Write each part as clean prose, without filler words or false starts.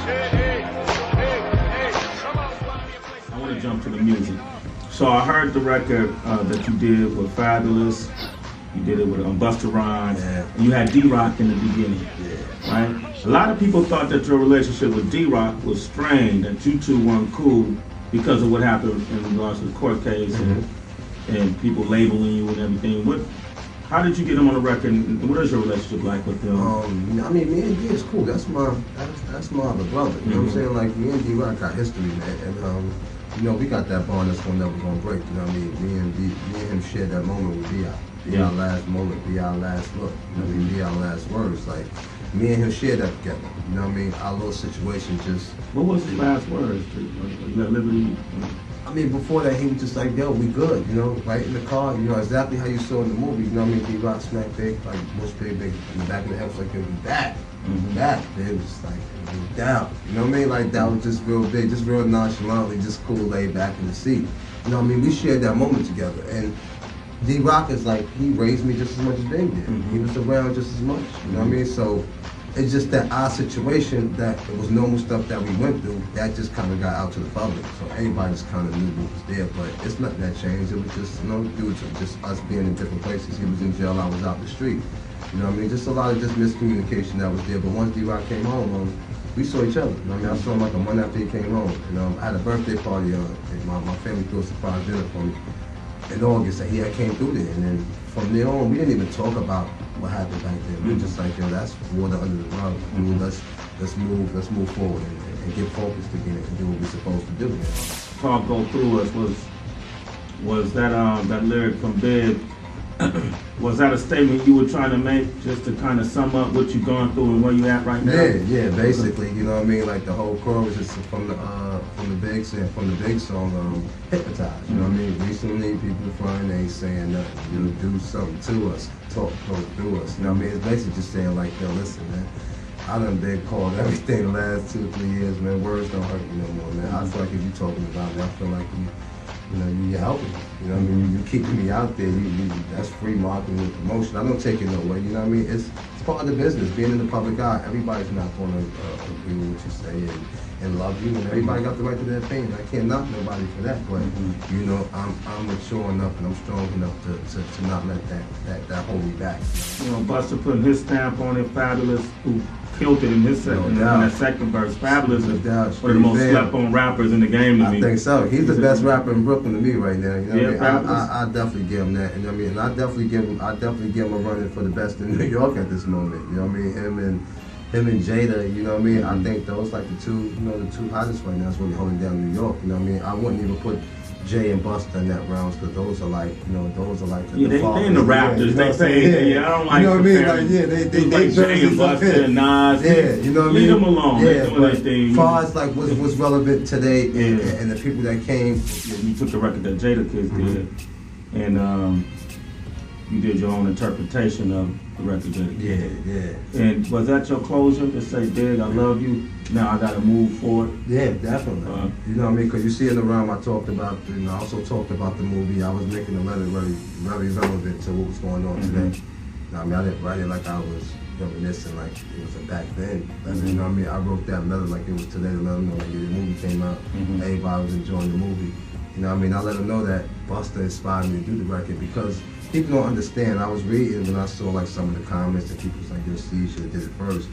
I want to jump to the music. So I heard the record that you did with Fabulous. You did it with Busta Rhymes. Yeah. And you had D-Rock in the beginning. Yeah. Right? A lot of people thought that your relationship with D-Rock was strained, that you two weren't cool because of what happened in regards to the court case and people labeling you and everything. How did you get him on the record, and what is your relationship like with him? I mean, me and D is cool. That's my other brother. You know what I'm saying? Like, me and D-Rock got history, man. And, you know, we got that bond that's never gonna break. You know what I mean? Me and him shared that moment with B.I. Be our last moment, be our last look, you know what I mean, be our last words. Like, me and him shared that together, you know what I mean? Our little situation just... What was his last words? You at liberty? I mean, before that, he was just like, yo, we good, you know, right in the car, you know, exactly how you saw in the movie, you know what I mean? D-Rock smacked big, like, most big, in the back of the head, was like, it was back, back. It was like, it was down, you know what I mean? Like, that was just real big, just real nonchalantly, just cool, laid back in the seat. You know what I mean? We shared that moment together, and D-Rock is like, he raised me just as much as Big did. He was around just as much, you know what I mean? So it's just that our situation, that it was normal stuff that we went through, that just kind of got out to the public. So everybody just kind of knew what was there, but it's nothing that changed. It was just, you know, due to just us being in different places. He was in jail, I was out the street. You know what I mean? Just a lot of just miscommunication that was there. But once D-Rock came home, we saw each other. You know what I mean? I saw him like a month after he came home. You know, I had a birthday party, my family threw a surprise dinner for me in August, and he had came through there, and then from there on, we didn't even talk about what happened back then. We were just like, yo, that's water under the rug. Dude, let's move forward and get focused again and do what we're supposed to do. You know? Talk go through us was that lyric from Big. Was that a statement you were trying to make just to kind of sum up what you're going through and where you at right now? Yeah, basically, you know what I mean? Like the whole chorus is from the Big song, Hypnotized. You know what I mean? Recently, people flying, they ain't saying nothing. You know, do something to us, talk through us. You know what I mean? It's basically just saying like, yo, listen, man. I done been called everything the last 2 or 3 years, man. Words don't hurt you no more, man. I feel like if you talking about me, I feel like you're helping me. You know what I mean? You keeping me out there. That's free marketing and promotion. I don't take it no way. You know what I mean? It's part of the business. Being in the public eye, everybody's not going to agree with what you say and love you. And everybody got the right to their opinion. I can't knock nobody for that. But you know, I'm mature enough and I'm strong enough to not let that hold me back. You know, Busta putting his stamp on it, Fabulous, who killed it in his second, that second verse. Fabulous is one of the most slept-on rappers in the game to me. I think so. He's the best rapper in Brooklyn to me right now. You know what I mean? I definitely give him that. You know what I mean? And I definitely give him a running for the best in New York at this moment. You know what I mean? Him and Jada, you know what I mean? I think those like the two hottest right now. That's really holding down New York. You know what I mean? I wouldn't even put Jay and Busta in that rounds because those are like the they in the Raptors. They say, I don't like. You know what I mean? Like, they like Jay and Busta and Nas. Yeah, you know what I mean? Leave them alone. Yeah, but as far as like what's relevant today and the people that came. You took the record that Jada Kids did, and you did your own interpretation of the record Jada Kids. Yeah. And was that your closure to say, Big, I love you, now I gotta move forward? Yeah, definitely. You know what I mean? Because you see in the realm, I talked about, I also talked about the movie. I was making the letter very relevant to what was going on today. You know what I mean? I didn't write it like I was reminiscing, like it was back then. You know what I mean? I wrote that letter like it was today to let them know like the movie came out. Everybody was enjoying the movie. You know what I mean? I let them know that Busta inspired me to do the record because people don't understand. I was reading when I saw like some of the comments and people was like, Lil Cease should have did it first.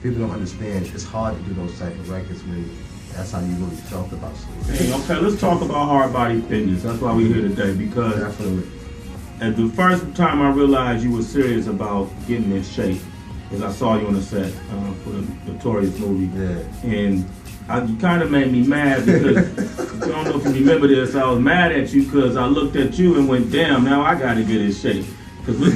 People don't understand. It's hard to do those type of records when that's how you really felt about something. Okay, let's talk about Hard Body Fitness. That's why we're here today because at the first time I realized you were serious about getting in shape is I saw you on the set for the Notorious movie. And you kind of made me mad because, I don't know if you remember this, I was mad at you because I looked at you and went, damn, now I got to get in shape. Cause when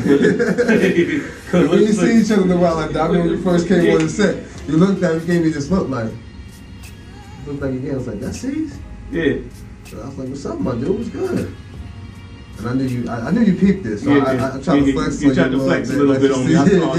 you see each other in a while like that, I remember when you first came on the set, you looked at me, gave me this look like, again, I was like, that's Cease? Yeah. So I was like, what's up, my dude? What's good? And I knew you peeped this, so I tried to flex. You tried to flex a little bit on me.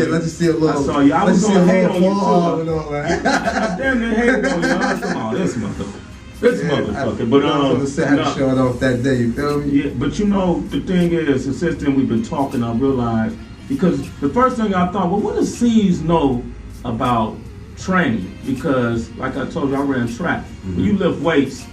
Let's just see a little. I saw you. I was gonna hate on you and all that. I damn near hate on you. Come on, this motherfucker. But on the set, had to show it off that day. You feel me? Yeah, but you know the thing is, since then we've been talking. I realized because the first thing I thought, well, what does Cease know about training, because like I told you, I ran track. When you lift weights,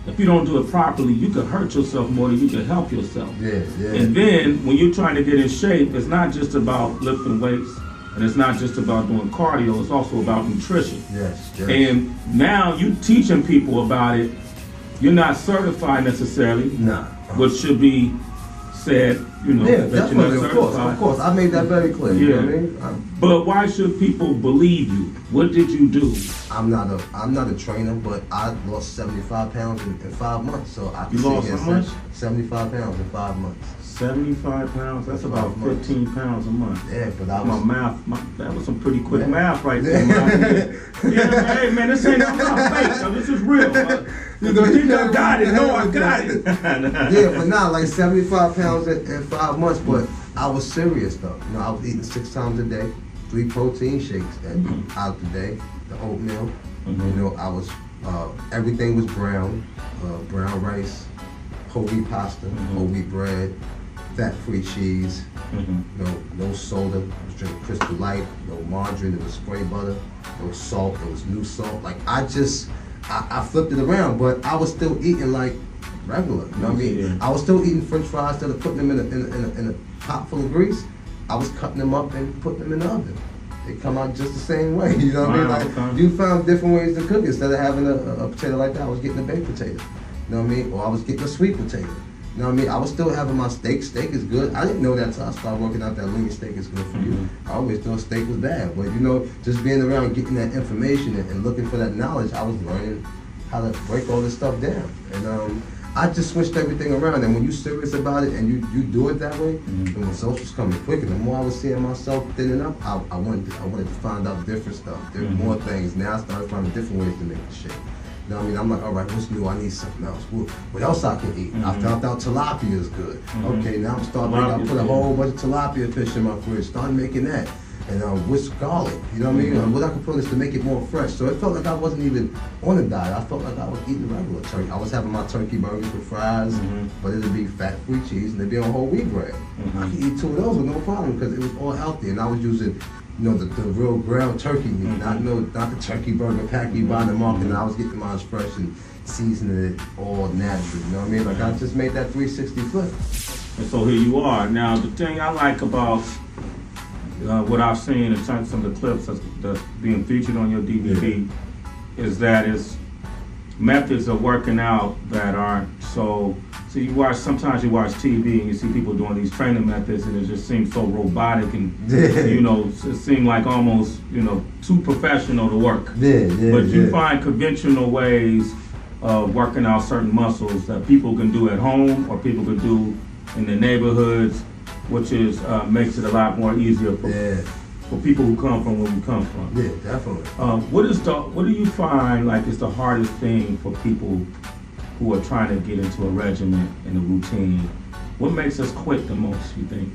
if you don't do it properly, you could hurt yourself more than you can help yourself. Yeah, yeah. And then when you're trying to get in shape, it's not just about lifting weights, and it's not just about doing cardio, it's also about nutrition. Yes, yes. And now you teaching people about it. You're not certified necessarily. Nah. What should be said, you know, Yeah, that you're definitely, not of course, certified. of course. I made that very clear. You know what I mean? But why should people believe you? What did you do? I'm not a trainer, but I lost 75 pounds in 5 months. So I can You lost sit here how and much? say 75 pounds in 5 months. 75 pounds? That's about 15 pounds a month. Yeah, but I My was... math, that was some pretty quick math right there. Yeah, hey man, this ain't, I'm not fake, though. This is real. You think I got it? No, I got it. Yeah, but not like 75 pounds in 5 months, but I was serious though. You know, I was eating 6 times a day, 3 protein shakes out the day, the oatmeal. You know, I was, everything was brown rice, whole wheat pasta, whole wheat bread, fat-free cheese, no soda, I was drinking Crystal Light, no margarine, there was spray butter, there was salt, there was new salt. Like I flipped it around, but I was still eating like regular, you know what I mean? Yeah. I was still eating French fries instead of putting them in a pot full of grease. I was cutting them up and putting them in the oven. They come out just the same way, you know what I mean? Like you found different ways to cook it. Instead of having a potato like that, I was getting a baked potato, you know what I mean? Or I was getting a sweet potato. You know what I mean? I was still having my steak. Steak is good. I didn't know that until I started working out that lean steak is good for you. I always thought steak was bad. But you know, just being around getting that information and looking for that knowledge, I was learning how to break all this stuff down. And I just switched everything around. And when you're serious about it and you do it that way, and when results was coming quicker, the more I was seeing myself thinning up, I wanted to find out different stuff, more things. Now I started finding different ways to make the shake. You know what I mean? I'm like, all right, what's new? I need something else. What else I can eat? I found out tilapia is good. Okay, now I'm starting making, I put a whole bunch of tilapia fish in my fridge, started making that. And with garlic, you know what I mean? What I could put is to make it more fresh. So it felt like I wasn't even on a diet. I felt like I was eating regular turkey. I was having my turkey burgers with fries, but it'd be fat-free cheese and it'd be on whole wheat bread. I could eat 2 of those with no problem because it was all healthy. And I was using, you know, the real ground turkey meat, not the turkey burger pack you buy in the market. And I was getting mine fresh and seasoning it all natural. You know what I mean? Like I just made that 360 flip. And so here you are. Now the thing I like about what I've seen in some of the clips that's being featured on your DVD is that it's methods of working out that aren't so sometimes you watch TV and you see people doing these training methods and it just seems so robotic and you know, it seems like almost, you know, too professional to work. But you find conventional ways of working out certain muscles that people can do at home or people can do in their neighborhoods, which is makes it a lot more easier for people who come from where we come from. Yeah, definitely. What do you find like is the hardest thing for people who are trying to get into a regimen and a routine? What makes us quit the most, you think?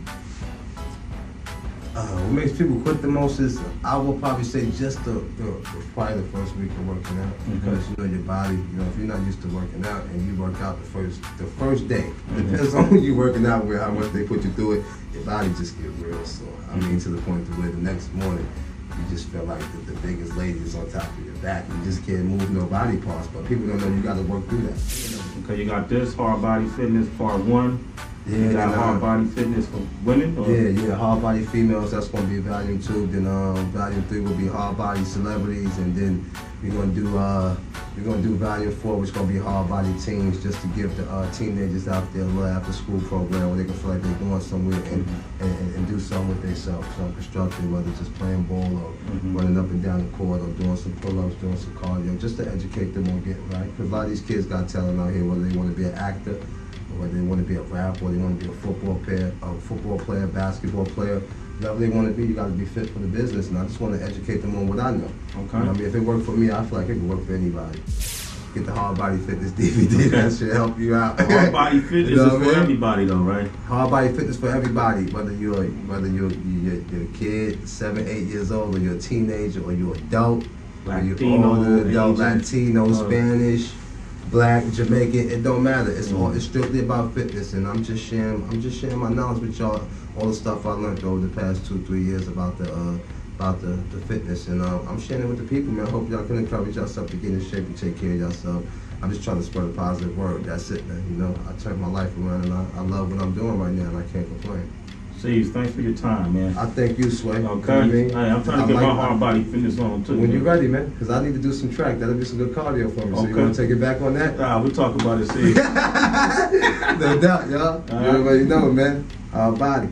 What makes people quit the most is, I will probably say just probably the first week of working out. Because you know your body, you know, if you're not used to working out and you work out the first day, depends on who you're working out with, how much they put you through it, your body just gets real sore. I mean, to the point to where the next morning, you just feel like the biggest lady is on top of your back. You just can't move no body parts, but people don't know you gotta work through that. Okay, you got this, Hard Body Fitness Part 1. Yeah, you got Hard Body Fitness for women? Or? Yeah, Hard Body Females, that's gonna be Volume 2. Then Volume 3 will be Hard Body Celebrities, and then we're gonna do Volume 4, which is gonna be Hard Body Teens, just to give the teenagers out there a little after school program where they can feel like they're going somewhere and do something with themselves, some constructive, whether it's just playing ball or running up and down the court or doing some pull-ups, doing some cardio, just to educate them on getting right. Because a lot of these kids got talent out here, whether they want to be an actor, or whether they want to be a rapper, or they want to be a football player, basketball player. Whatever they want to be, you got to be fit for the business. And I just want to educate them on what I know. Okay. You know what I mean? If it worked for me, I feel like it could work for anybody. Get the Hard Body Fitness DVD. That should help you out. Hard Body Fitness you know is for everybody, though, right? Hard Body Fitness for everybody, whether you're a kid, 7, 8 years old, or you're a teenager, or you're adult, Latino, or you're adult, Latino, Spanish, Black, Jamaican. It don't matter. It's strictly about fitness, and I'm just sharing my knowledge with y'all. All the stuff I learned over the past 2-3 years about the about the fitness, and I'm sharing it with the people, man. I hope y'all can encourage yourself to get in shape and take care of yourself. I'm just trying to spread a positive word. That's it, man. You know, I turned my life around, and I love what I'm doing right now, and I can't complain. Cease, thanks for your time, man. I thank you, Sway. Okay. You know what I mean? Hey, I'm trying to get my hard body fitness on too. When you're ready, man, because I need to do some track. That'll be some good cardio for me. So you want to take it back on that? We'll talk about it, Cease. No doubt, y'all. You already know, man. Our body.